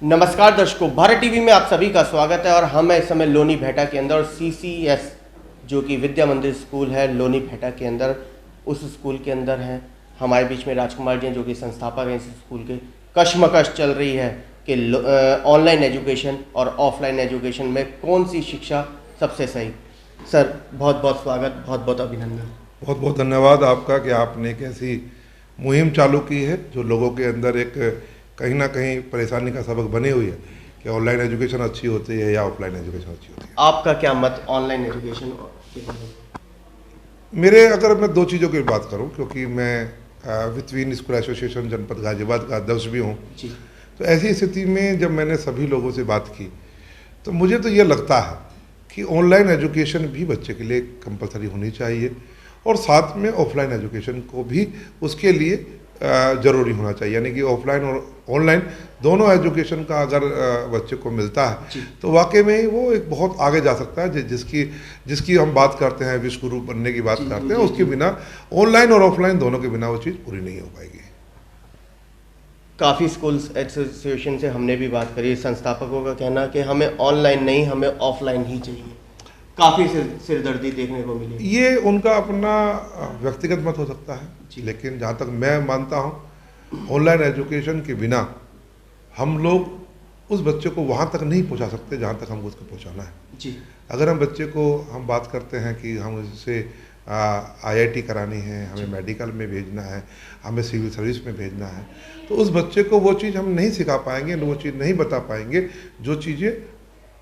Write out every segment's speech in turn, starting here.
नमस्कार दर्शकों, भारत टीवी में आप सभी का स्वागत है और हम इस समय लोनी भेटा के अंदर और सीसीएस जो कि विद्या मंदिर स्कूल है लोनी भेटा के अंदर, उस स्कूल के अंदर हैं। हमारे बीच में राजकुमार जी हैं जो कि संस्थापक हैं इस स्कूल के। कश्मकश चल रही है कि ऑनलाइन एजुकेशन और ऑफलाइन एजुकेशन में कौन सी शिक्षा सबसे सही। सर बहुत बहुत स्वागत, बहुत बहुत अभिनंदन। बहुत बहुत धन्यवाद आपका कि आपने एक ऐसी मुहिम चालू की है जो लोगों के अंदर एक कहीं ना कहीं परेशानी का सबक बनी हुई है कि ऑनलाइन एजुकेशन अच्छी होती है या ऑफलाइन एजुकेशन अच्छी होती है। आपका क्या मत ऑनलाइन एजुकेशन के बारे में? मेरे अगर मैं दो चीज़ों की बात करूं, क्योंकि मैं वित्तवीन स्कूल एसोसिएशन जनपद गाजियाबाद का अध्यक्ष भी हूं, तो ऐसी स्थिति में जब मैंने सभी लोगों से बात की तो मुझे तो ये लगता है कि ऑनलाइन एजुकेशन भी बच्चे के लिए कंपलसरी होनी चाहिए और साथ में ऑफलाइन एजुकेशन को भी उसके लिए ज़रूरी होना चाहिए। यानी कि ऑफलाइन और ऑनलाइन दोनों एजुकेशन का अगर बच्चे को मिलता है तो वाकई में ही वो एक बहुत आगे जा सकता है। जिसकी हम बात करते हैं, विश्व गुरु बनने की बात करते हैं, उसके बिना ऑनलाइन और ऑफलाइन दोनों के बिना वो चीज़ पूरी नहीं हो पाएगी। काफ़ी स्कूल्स एसोसिएशन से हमने भी बात करी, संस्थापकों का कहना कि हमें ऑनलाइन नहीं, हमें ऑफलाइन ही चाहिए। काफ़ी सिरदर्दी देखने को मिली। ये उनका अपना व्यक्तिगत मत हो सकता है, लेकिन जहाँ तक मैं मानता हूँ ऑनलाइन एजुकेशन के बिना हम लोग उस बच्चे को वहाँ तक नहीं पहुँचा सकते जहाँ तक हमको उसको पहुँचाना है। जी, अगर हम बच्चे को हम बात करते हैं कि हम उससे आईआईटी करानी है, हमें मेडिकल में भेजना है, हमें सिविल सर्विस में भेजना है, तो उस बच्चे को वो चीज़ हम नहीं सिखा पाएंगे, वो चीज़ नहीं बता पाएंगे जो चीज़ें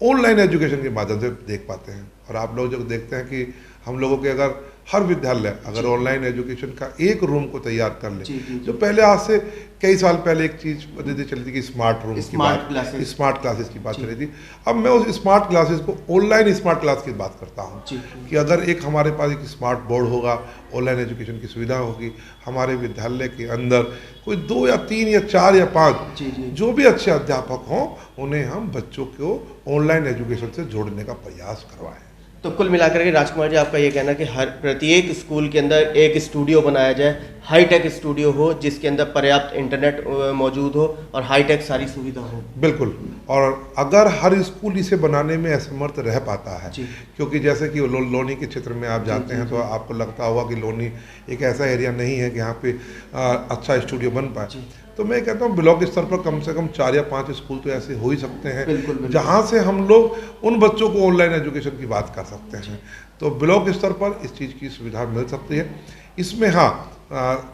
ऑनलाइन एजुकेशन के माध्यम से देख पाते हैं। और आप लोग जब देखते हैं कि हम लोगों के अगर हर विद्यालय अगर ऑनलाइन एजुकेशन का एक रूम को तैयार कर ले, जो पहले आज से कई साल पहले एक चीज़ पद्धति चली थी कि स्मार्ट रूम की बात, स्मार्ट क्लासेस की बात चली थी। अब मैं उस स्मार्ट क्लासेस को ऑनलाइन स्मार्ट क्लास की बात करता हूँ कि अगर एक हमारे पास एक स्मार्ट बोर्ड होगा, ऑनलाइन एजुकेशन की सुविधा होगी, हमारे विद्यालय के अंदर कोई 2 या 3 या 4 या 5 जो भी अच्छे अध्यापक हों उन्हें हम बच्चों को ऑनलाइन एजुकेशन से जोड़ने का प्रयास करवाएं। तो कुल मिलाकर के राजकुमार जी आपका ये कहना कि हर प्रत्येक स्कूल के अंदर एक स्टूडियो बनाया जाए, हाईटेक स्टूडियो हो जिसके अंदर पर्याप्त इंटरनेट मौजूद हो और हाईटेक सारी सुविधा हो। बिल्कुल, और अगर हर स्कूल इसे बनाने में असमर्थ रह पाता है, क्योंकि जैसे कि लोनी के क्षेत्र में आप जाते हैं तो आपको लगता होगा कि लोनी एक ऐसा एरिया नहीं है कि यहाँ पे अच्छा स्टूडियो बन पाए। तो मैं कहता हूँ ब्लॉक स्तर पर कम से कम 4 या 5 स्कूल तो ऐसे हो ही सकते हैं जहाँ से हम लोग उन बच्चों को ऑनलाइन एजुकेशन की बात कर सकते हैं। तो ब्लॉक स्तर पर इस चीज़ की सुविधा मिल सकती है। इसमें हाँ,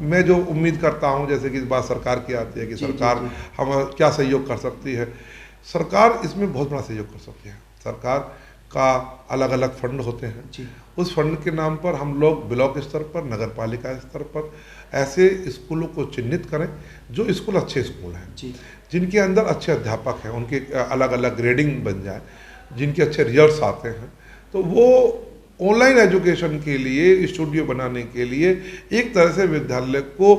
मैं जो उम्मीद करता हूँ, जैसे कि इस बात सरकार की आती है कि सरकार हम क्या सहयोग कर सकती है। सरकार इसमें बहुत बड़ा सहयोग कर सकती है। सरकार का अलग अलग फंड होते हैं, उस फंड के नाम पर हम लोग ब्लॉक स्तर पर, नगर पालिका स्तर पर ऐसे स्कूलों को चिन्हित करें जो स्कूल अच्छे स्कूल हैं, जिनके अंदर अच्छे अध्यापक हैं, उनके अलग अलग ग्रेडिंग बन जाए, जिनके अच्छे रिजल्ट्स आते हैं, तो वो ऑनलाइन एजुकेशन के लिए स्टूडियो बनाने के लिए एक तरह से विद्यालय को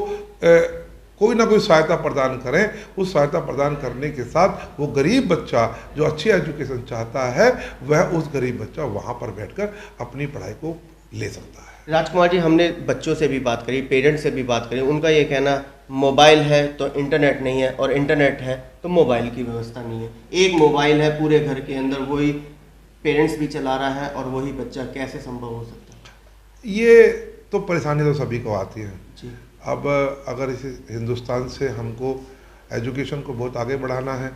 कोई ना कोई सहायता प्रदान करें। उस सहायता प्रदान करने के साथ वो गरीब बच्चा जो अच्छी एजुकेशन चाहता है वह उस गरीब बच्चा वहाँ पर बैठकर अपनी पढ़ाई को ले सकता है। राजकुमार जी, हमने बच्चों से भी बात करी, पेरेंट्स से भी बात करी, उनका ये कहना मोबाइल है तो इंटरनेट नहीं है और इंटरनेट है तो मोबाइल की व्यवस्था नहीं है। एक मोबाइल है पूरे घर के अंदर, वही पेरेंट्स भी चला रहा है और वही बच्चा, कैसे संभव हो सकता है? ये तो परेशानी तो सभी को आती है। अब अगर इस हिंदुस्तान से हमको एजुकेशन को बहुत आगे बढ़ाना है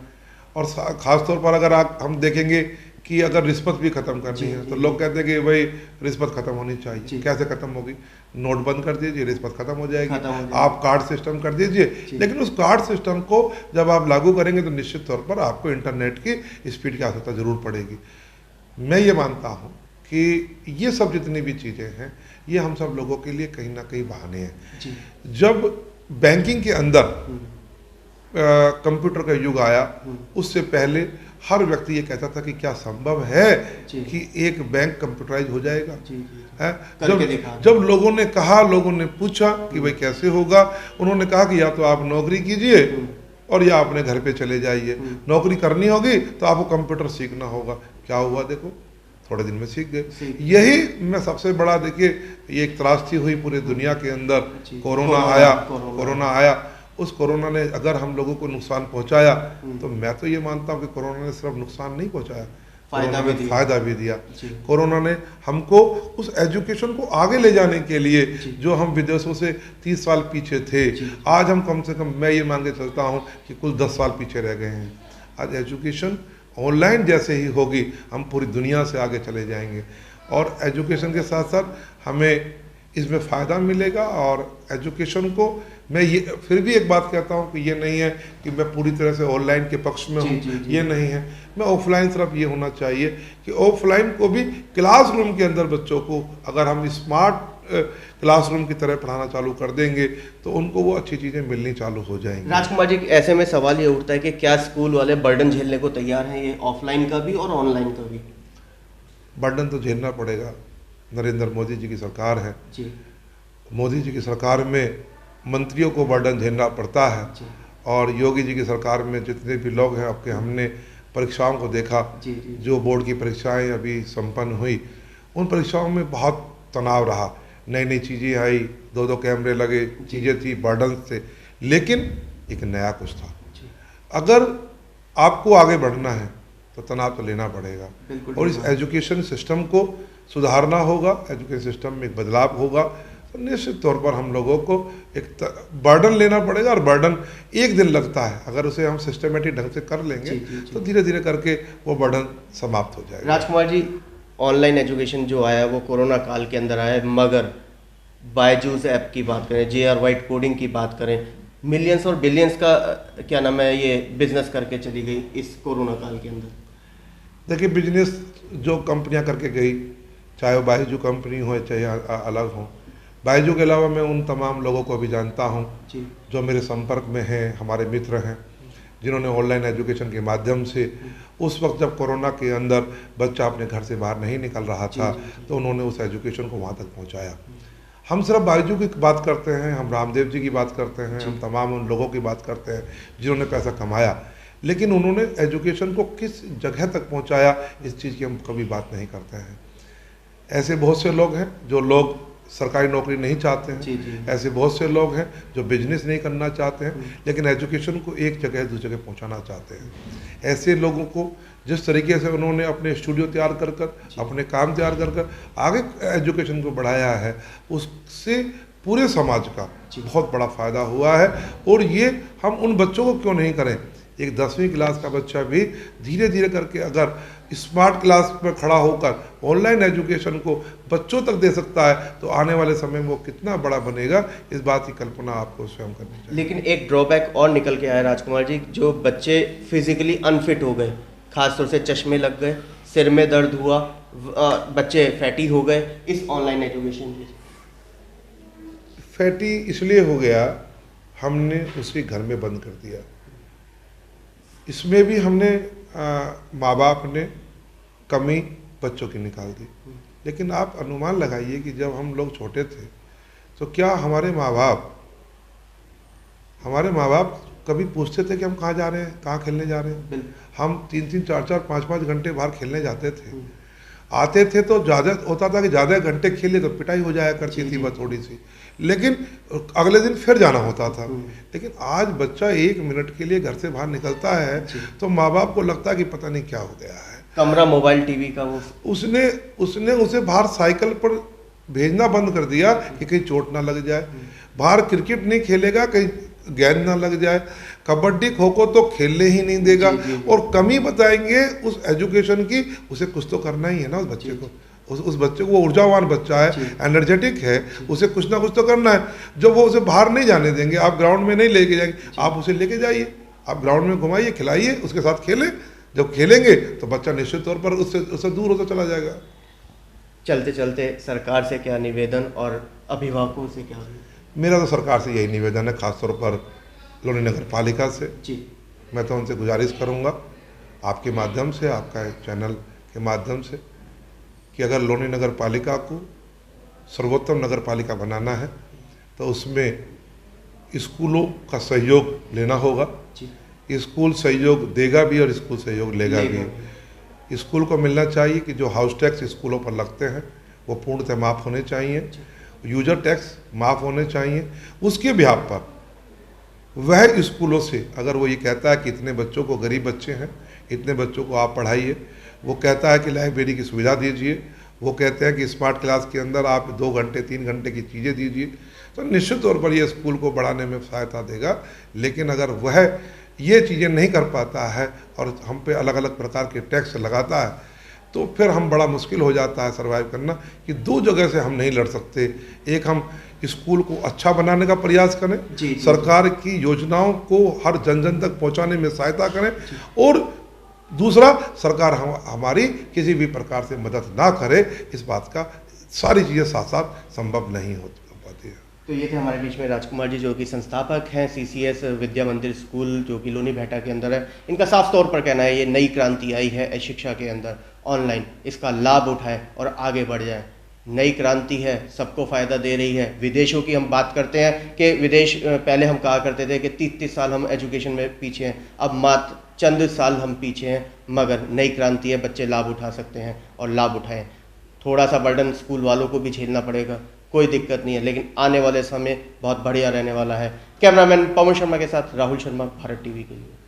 और ख़ास तौर पर अगर हम देखेंगे कि अगर रिश्वत भी ख़त्म करनी है तो लोग कहते हैं कि भाई रिश्वत ख़त्म होनी चाहिए। कैसे ख़त्म होगी? नोट बंद कर दीजिए, रिश्वत ख़त्म हो जाएगी। आप कार्ड सिस्टम कर दीजिए, लेकिन उस कार्ड सिस्टम को जब आप लागू करेंगे तो निश्चित तौर पर आपको इंटरनेट की स्पीड की आवश्यकता ज़रूर पड़ेगी। मैं ये मानता हूँ कि ये सब जितनी भी चीज़ें हैं ये हम सब लोगों के लिए कहीं ना कहीं बहाने हैं। जब बैंकिंग के अंदर कंप्यूटर का युग आया, उससे पहले हर व्यक्ति ये कहता था कि क्या संभव है कि एक बैंक कंप्यूटराइज हो जाएगा। जब लोगों ने कहा, लोगों ने पूछा कि भाई कैसे होगा, उन्होंने कहा कि या तो आप नौकरी कीजिए और या अपने घर पे चले जाइए। नौकरी करनी होगी तो आपको कंप्यूटर सीखना होगा। क्या हुआ देखो, थोड़े दिन में सीख गए। यही मैं सबसे बड़ा, देखिए ये एक त्रासदी हुई पूरे दुनिया के अंदर। कोरोना आया उस कोरोना ने अगर हम लोगों को नुकसान पहुंचाया तो मैं तो ये मानता हूँ कि कोरोना ने सिर्फ नुकसान नहीं पहुंचाया, कोरोना ने फायदा भी दिया। कोरोना ने हमको उस एजुकेशन को आगे ले जाने के लिए जो हम विदेशों से 30 साल पीछे थे, आज हम कम से कम मैं ये मान के चलता हूँ कि कुल 10 साल पीछे रह गए हैं। आज एजुकेशन ऑनलाइन जैसे ही होगी हम पूरी दुनिया से आगे चले जाएंगे, और एजुकेशन के साथ साथ हमें इसमें फ़ायदा मिलेगा। और एजुकेशन को मैं ये फिर भी एक बात कहता हूँ कि ये नहीं है कि मैं पूरी तरह से ऑनलाइन के पक्ष में हूँ, ये नहीं है। मैं ऑफलाइन तरफ ये होना चाहिए कि ऑफलाइन को भी क्लासरूम के अंदर बच्चों को अगर हम स्मार्ट क्लासरूम की तरह पढ़ाना चालू कर देंगे तो उनको वो अच्छी चीज़ें मिलनी चालू हो जाएंगी। राजकुमार जी, ऐसे में सवाल ये उठता है कि क्या स्कूल वाले बर्डन झेलने को तैयार हैं, ये ऑफलाइन का भी और ऑनलाइन का भी? बर्डन तो झेलना पड़ेगा। नरेंद्र मोदी जी की सरकार है जी। मोदी जी की सरकार में मंत्रियों को बर्डन झेलना पड़ता है जी। और योगी जी की सरकार में जितने भी लोग हैं, आपके हमने परीक्षाओं को देखा, जी, जी। जो बोर्ड की परीक्षाएं अभी संपन्न हुई, उन परीक्षाओं में बहुत तनाव रहा। नई नई चीज़ें आई, 2-2 कैमरे लगे, चीज़ें थी, बर्डन थे, लेकिन एक नया कुछ था। अगर आपको आगे बढ़ना है तो तनाव तो लेना पड़ेगा, और इस एजुकेशन सिस्टम को सुधारना होगा, एजुकेशन सिस्टम में एक बदलाव होगा, तो निश्चित तौर पर हम लोगों को एक बर्डन लेना पड़ेगा। और बर्डन एक दिन लगता है, अगर उसे हम सिस्टमेटिक ढंग से कर लेंगे तो धीरे धीरे करके वो बर्डन समाप्त हो जाएगा। राजकुमार जी, ऑनलाइन एजुकेशन जो आया वो कोरोना काल के अंदर आया, मगर बायजूस ऐप की बात करें, JR White कोडिंग की बात करें, मिलियंस और बिलियंस का क्या नाम है ये बिजनेस करके चली गई इस कोरोना काल के अंदर। देखिए, बिजनेस जो कंपनियां करके गई, चाहे वो बायजू कंपनी हो चाहे अलग हो, बायजू के अलावा मैं उन तमाम लोगों को भी जानता हूं जो मेरे संपर्क में हैं, हमारे मित्र हैं, जिन्होंने ऑनलाइन एजुकेशन के माध्यम से उस वक्त जब कोरोना के अंदर बच्चा अपने घर से बाहर नहीं निकल रहा था तो उन्होंने उस एजुकेशन को वहाँ तक पहुँचाया। हम सिर्फ बायजू की बात करते हैं, हम रामदेव जी की बात करते हैं, हम तमाम उन लोगों की बात करते हैं जिन्होंने पैसा कमाया, लेकिन उन्होंने एजुकेशन को किस जगह तक पहुँचाया इस चीज़ की हम कभी बात नहीं करते हैं। ऐसे बहुत से लोग हैं जो लोग सरकारी नौकरी नहीं चाहते हैं, ऐसे बहुत से लोग हैं जो बिजनेस नहीं करना चाहते हैं, लेकिन एजुकेशन को एक जगह दूसरी जगह पहुंचाना चाहते हैं। ऐसे लोगों को जिस तरीके से उन्होंने अपने स्टूडियो तैयार कर अपने काम तैयार कर आगे एजुकेशन को बढ़ाया है, उससे पूरे समाज का बहुत बड़ा फ़ायदा हुआ है। और ये हम उन बच्चों को क्यों नहीं करें, एक 10वीं क्लास का बच्चा भी धीरे धीरे करके अगर स्मार्ट क्लास पर खड़ा होकर ऑनलाइन एजुकेशन को बच्चों तक दे सकता है तो आने वाले समय में वो कितना बड़ा बनेगा, इस बात की कल्पना आपको स्वयं करनी चाहिए। लेकिन एक ड्रॉबैक और निकल के आया राजकुमार जी, जो बच्चे फिजिकली अनफिट हो गए, खासतौर से चश्मे लग गए, सिर में दर्द हुआ, बच्चे फैटी हो गए इस ऑनलाइन एजुकेशन के। फैटी इसलिए हो गया, हमने उसे घर में बंद कर दिया। इसमें भी हमने माँ बाप ने कमी बच्चों की निकाल दी। लेकिन आप अनुमान लगाइए कि जब हम लोग छोटे थे तो क्या हमारे माँ बाप कभी पूछते थे कि हम कहाँ जा रहे हैं, कहाँ खेलने जा रहे हैं? हम 3-3, 4-4, 5-5 घंटे बाहर खेलने जाते थे। आते थे तो ज़्यादा होता था कि ज़्यादा घंटे खेले तो पिटाई हो जाया करती थी बस थोड़ी सी, लेकिन अगले दिन फिर जाना होता था। लेकिन आज बच्चा 1 मिनट के लिए घर से बाहर निकलता है तो माँ बाप को लगता है कि पता नहीं क्या हो गया है। कमरा मोबाइल टीवी का वो उसने उसे बाहर साइकिल पर भेजना बंद कर दिया कि कहीं चोट ना लग जाए। बाहर क्रिकेट नहीं खेलेगा, कहीं गेंद ना लग जाए, कबड्डी खो खो तो खेलने ही नहीं देगा। और कमी बताएंगे उस एजुकेशन की, उसे कुछ तो करना ही है ना उस बच्चे को। उस बच्चे को, वो ऊर्जावान बच्चा है, एनर्जेटिक है, उसे कुछ ना कुछ तो करना है। जब वो उसे बाहर नहीं जाने देंगे, आप ग्राउंड में नहीं लेके जाएंगे, आप उसे लेके जाइए, आप ग्राउंड में घुमाइए, खिलाइए, उसके साथ खेलें। जब खेलेंगे तो बच्चा निश्चित तौर पर उससे दूर होता चला जाएगा। चलते चलते सरकार से क्या निवेदन और अभिभावकों से क्या? मेरा तो सरकार से यही निवेदन है, खासतौर पर लोनी नगर पालिका से जी। मैं तो उनसे गुजारिश करूंगा आपके माध्यम से, आपका चैनल के माध्यम से, कि अगर लोनी नगर पालिका को सर्वोत्तम नगर पालिका बनाना है तो उसमें स्कूलों का सहयोग लेना होगा। स्कूल सहयोग देगा भी और स्कूल सहयोग लेगा भी। स्कूल को मिलना चाहिए कि जो हाउस टैक्स स्कूलों पर लगते हैं वो पूर्णतः माफ़ होने चाहिए, यूजर टैक्स माफ़ होने चाहिए। उसके बिहाफ पर वह स्कूलों से अगर वो ये कहता है कि इतने बच्चों को, गरीब बच्चे हैं, इतने बच्चों को आप पढ़ाइए, वो कहता है कि लाइब्रेरी की सुविधा दीजिए, वो कहते हैं कि स्मार्ट क्लास के अंदर आप 2 घंटे 3 घंटे की चीज़ें दीजिए, तो निश्चित तौर पर ये स्कूल को बढ़ाने में सहायता देगा। लेकिन अगर वह ये चीज़ें नहीं कर पाता है और हम पे अलग अलग प्रकार के टैक्स लगाता है, तो फिर हम बड़ा मुश्किल हो जाता है सर्वाइव करना, कि 2 जगह से हम नहीं लड़ सकते। एक, हम स्कूल को अच्छा बनाने का प्रयास करें, जी। सरकार की योजनाओं को हर जन जन तक पहुंचाने में सहायता करें, और दूसरा, सरकार हमारी किसी भी प्रकार से मदद ना करे, इस बात का सारी चीज़ें साथ साथ संभव नहीं हो पाती है। तो ये थे हमारे बीच में राजकुमार जी, जो कि संस्थापक हैं CCS विद्या मंदिर स्कूल, जो कि लोनी भेटा के अंदर है। इनका साफ तौर पर कहना है ये नई क्रांति आई है शिक्षा के अंदर, ऑनलाइन, इसका लाभ उठाएं और आगे बढ़ जाएं। नई क्रांति है, सबको फ़ायदा दे रही है। विदेशों की हम बात करते हैं कि विदेश, पहले हम कहा करते थे कि 30-30 साल हम एजुकेशन में पीछे हैं, अब मात्र चंद साल हम पीछे हैं, मगर नई क्रांति है, बच्चे लाभ उठा सकते हैं और लाभ उठाएं। थोड़ा सा बर्डन स्कूल वालों को भी झेलना पड़ेगा, कोई दिक्कत नहीं है, लेकिन आने वाले समय बहुत बढ़िया रहने वाला है। कैमरामैन पवन शर्मा के साथ राहुल शर्मा, भारत टीवी के लिए।